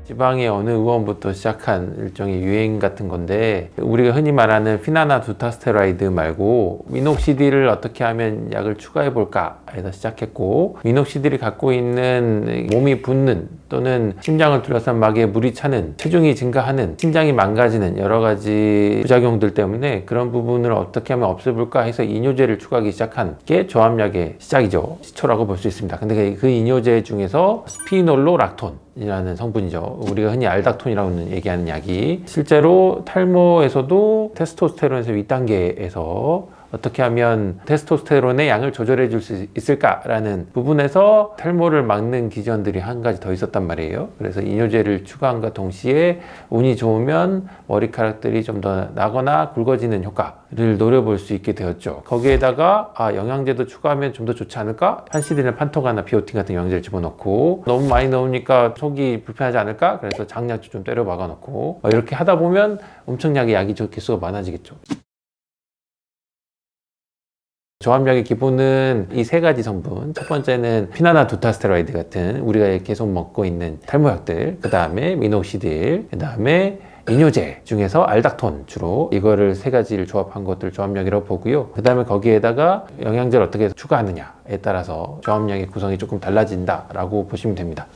지방의 어느 의원부터 시작한 일종의 유행 같은 건데, 우리가 흔히 말하는 피나나 두타스테로이드 말고 미녹시딜을 어떻게 하면 약을 추가해 볼까 해서 시작했고, 미녹시딜이 갖고 있는 몸이 붓는 또는 심장을 둘러싼 막에 물이 차는, 체중이 증가하는, 심장이 망가지는 여러 가지 부작용들 때문에 그런 부분을 어떻게 하면 없애볼까 해서 이뇨제를 추가하기 시작한 게 저함약의 시작이죠. 시초라고 볼 수 있습니다. 근데 그 이뇨제 중에서 스피놀로락톤 이라는 성분이죠. 우리가 흔히 알닥톤이라고 얘기하는 약이 실제로 탈모에서도 테스토스테론에서 윗단계에서 어떻게 하면 테스토스테론의 양을 조절해 줄 수 있을까라는 부분에서 탈모를 막는 기전들이 한 가지 더 있었단 말이에요. 그래서 이뇨제를 추가함과 동시에 운이 좋으면 머리카락들이 좀 더 나거나 굵어지는 효과를 노려볼 수 있게 되었죠. 거기에다가 영양제도 추가하면 좀 더 좋지 않을까? 판시딘이나 판토가나 비오틴 같은 영양제를 집어넣고, 너무 많이 넣으니까 속이 불편하지 않을까? 그래서 장약도 좀 때려 박아놓고, 이렇게 하다 보면 엄청나게 약이 개수가 많아지겠죠. 저함약의 기본은 이 세 가지 성분. 첫 번째는 피나나 두타스테로이드 같은 우리가 계속 먹고 있는 탈모약들, 그 다음에 미녹시딜, 그 다음에 이뇨제 중에서 알닥톤, 주로 이거를 세 가지를 조합한 것들 저함약이라고 보고요. 그 다음에 거기에다가 영양제를 어떻게 추가하느냐에 따라서 저함약의 구성이 조금 달라진다라고 보시면 됩니다.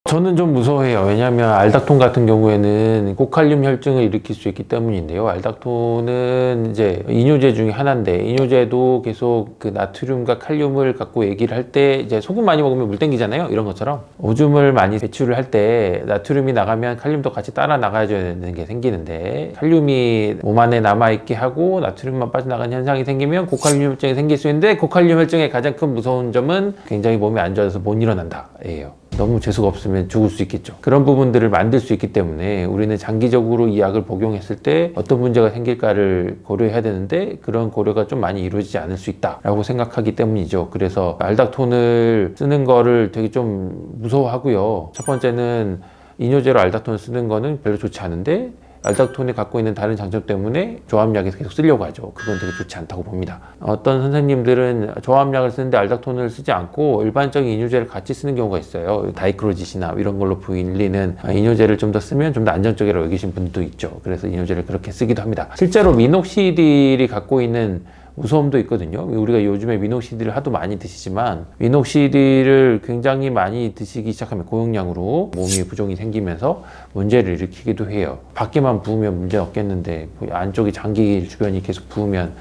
저는 좀 무서워해요. 왜냐하면 알닥톤 같은 경우에는 고칼륨 혈증을 일으킬 수 있기 때문인데요. 알닥톤은 이제 이뇨제 중에 하나인데, 이뇨제도 계속 그 나트륨과 칼륨을 갖고 얘기를 할 때 이제 소금 많이 먹으면 물 땡기잖아요. 이런 것처럼 오줌을 많이 배출을 할 때 나트륨이 나가면 칼륨도 같이 따라 나가야 되는 게 생기는데, 칼륨이 몸 안에 남아있게 하고 나트륨만 빠져나가는 현상이 생기면 고칼륨 혈증이 생길 수 있는데, 고칼륨 혈증의 가장 큰 무서운 점은 굉장히 몸이 안 좋아져서 못 일어난다 예요. 너무 재수가 없으면 죽을 수 있겠죠. 그런 부분들을 만들 수 있기 때문에 우리는 장기적으로 이 약을 복용했을 때 어떤 문제가 생길까를 고려해야 되는데, 그런 고려가 좀 많이 이루어지지 않을 수 있다라고 생각하기 때문이죠. 그래서 알닥톤을 쓰는 거를 되게 좀 무서워하고요. 첫 번째는 이뇨제로 알닥톤을 쓰는 거는 별로 좋지 않은데, 알닥톤이 갖고 있는 다른 장점 때문에 저함약에서 계속 쓰려고 하죠. 그건 되게 좋지 않다고 봅니다. 어떤 선생님들은 저함약을 쓰는데 알닥톤을 쓰지 않고 일반적인 이뇨제를 같이 쓰는 경우가 있어요. 다이크로짓이나 이런 걸로 불리는 이뇨제를 좀 더 쓰면 좀 더 안정적이라고 여기신 분도 있죠. 그래서 이뇨제를 그렇게 쓰기도 합니다. 실제로 미녹시딜이 갖고 있는 무서움도 있거든요. 우리가 요즘에 미녹시딜을 하도 많이 드시지만, 미녹시딜을 굉장히 많이 드시기 시작하면 고용량으로 몸이 부종이 생기면서 문제를 일으키기도 해요. 밖에만 부으면 문제 없겠는데 안쪽이 장기 주변이 계속 부으면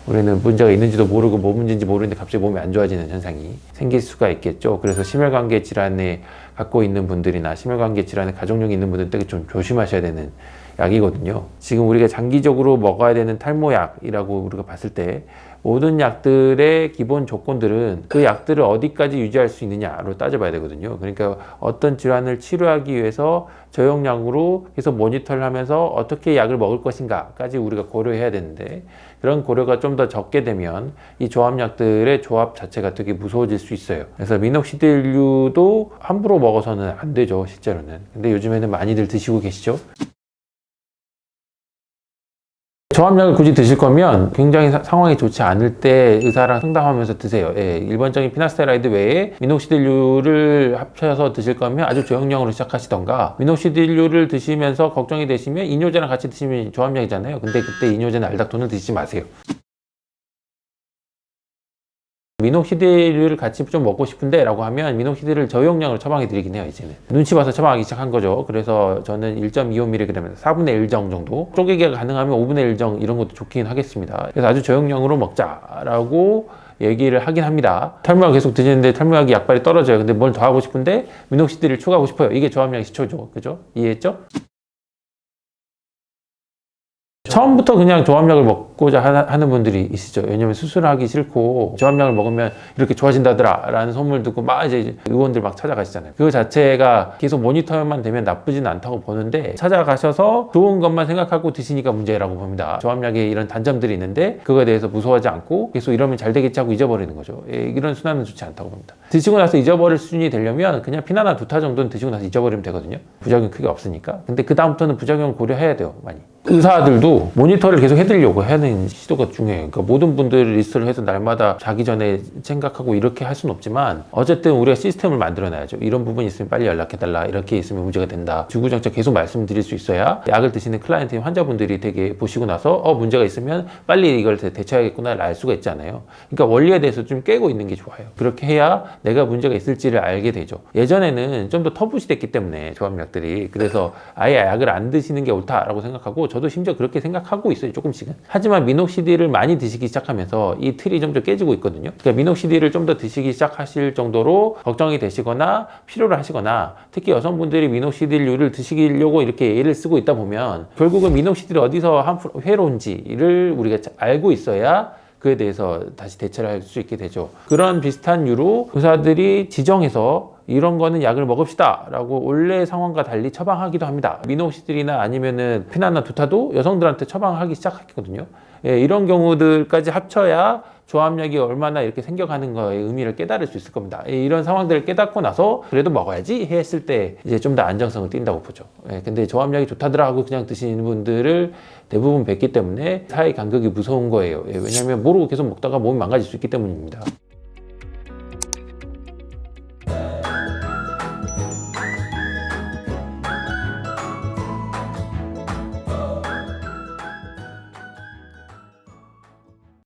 우리는 문제가 있는지도 모르고 뭐 문제인지 모르는데 갑자기 몸이 안 좋아지는 현상이 생길 수가 있겠죠. 그래서 심혈관계 질환에 갖고 있는 분들이나 심혈관계 질환에 가족력이 있는 분들 되게 좀 조심하셔야 되는 약이거든요. 지금 우리가 장기적으로 먹어야 되는 탈모약이라고 우리가 봤을 때, 모든 약들의 기본 조건들은 그 약들을 어디까지 유지할 수 있느냐로 따져봐야 되거든요. 그러니까 어떤 질환을 치료하기 위해서 저용량으로 계속 모니터를 하면서 어떻게 약을 먹을 것인가까지 우리가 고려해야 되는데, 그런 고려가 좀 더 적게 되면 이 조합약들의 조합 자체가 되게 무서워질 수 있어요. 그래서 미녹시딜류도 함부로 먹어서는 안 되죠, 실제로는. 근데 요즘에는 많이들 드시고 계시죠. 저함약을 굳이 드실 거면 굉장히 상황이 좋지 않을 때 의사랑 상담하면서 드세요. 일반적인 피나스테라이드 외에 미녹시딜류를 합쳐서 드실 거면 아주 저용량으로 시작하시던가, 미녹시딜류를 드시면서 걱정이 되시면 이뇨제랑 같이 드시면 저함약이잖아요. 근데 그때 이뇨제는 알닥톤을 드시지 마세요. 미녹시딜을 같이 좀 먹고 싶은데 라고 하면 미녹시딜을 저용량으로 처방해 드리긴 해요. 이제는 눈치 봐서 처방하기 시작한 거죠. 그래서 저는 1.25mg 4분의 1정 정도, 쪼개기가 가능하면 5분의 1정 이런 것도 좋긴 하겠습니다. 그래서 아주 저용량으로 먹자라고 얘기를 하긴 합니다. 탈모약 계속 드시는데 탈모약이 약발이 떨어져요. 근데 뭘 더 하고 싶은데 미녹시딜을 추가하고 싶어요. 이게 저함약의 시초죠. 그죠? 이해했죠? 처음부터 그냥 저함약을 먹고자 하는 분들이 있으죠. 왜냐면 수술을 하기 싫고 저함약을 먹으면 이렇게 좋아진다더라 라는 소문을 듣고 막 이제 의원들 막 찾아가시잖아요. 그거 자체가 계속 모니터만 되면 나쁘진 않다고 보는데, 찾아가셔서 좋은 것만 생각하고 드시니까 문제라고 봅니다. 저함약에 이런 단점들이 있는데 그거에 대해서 무서워하지 않고 계속 이러면 잘 되겠지 하고 잊어버리는 거죠. 이런 순환은 좋지 않다고 봅니다. 드시고 나서 잊어버릴 수준이 되려면 그냥 피나나 두타 정도는 드시고 나서 잊어버리면 되거든요. 부작용 크게 없으니까. 근데 그 다음부터는 부작용을 고려해야 돼요, 많이. 의사들도 모니터를 계속 해드리려고 하는 시도가 중요해요. 그러니까 모든 분들 리스트를 해서 날마다 자기 전에 생각하고 이렇게 할 수는 없지만 어쨌든 우리가 시스템을 만들어놔야죠. 이런 부분이 있으면 빨리 연락해달라. 이렇게 있으면 문제가 된다. 주구장창 계속 말씀드릴 수 있어야 약을 드시는 클라이언트 환자분들이 되게 보시고 나서 문제가 있으면 빨리 이걸 대처해야겠구나를 알 수가 있잖아요. 그러니까 원리에 대해서 좀 깨고 있는 게 좋아요. 그렇게 해야 내가 문제가 있을지를 알게 되죠. 예전에는 좀 더 터부시됐기 때문에 조합약들이 그래서 아예 약을 안 드시는 게 옳다라고 생각하고 저도 심지어 그렇게 생각하고 있어요. 조금씩은. 하지만 미녹시딜을 많이 드시기 시작하면서 이 틀이 좀 더 깨지고 있거든요. 그러니까 미녹시딜을 좀 더 드시기 시작하실 정도로 걱정이 되시거나 필요를 하시거나 특히 여성분들이 미녹시딜류를 드시려고 이렇게 애를 쓰고 있다 보면 결국은 미녹시딜이 어디서 해로운지를 우리가 알고 있어야 그에 대해서 다시 대처를 할 수 있게 되죠. 그런 비슷한 유로 의사들이 지정해서 이런 거는 약을 먹읍시다 라고 원래 상황과 달리 처방하기도 합니다. 미녹시딜이나 아니면은 피나나 두타도 여성들한테 처방하기 시작했거든요. 예, 이런 경우들까지 합쳐야 조합약이 얼마나 이렇게 생겨가는 거의 의미를 깨달을 수 있을 겁니다. 예, 이런 상황들을 깨닫고 나서 그래도 먹어야지 했을 때 이제 좀 더 안정성을 띈다고 보죠. 예, 근데 조합약이 좋다더라 하고 그냥 드시는 분들을 대부분 뵙기 때문에 사회 간극이 무서운 거예요. 예, 왜냐하면 모르고 계속 먹다가 몸이 망가질 수 있기 때문입니다.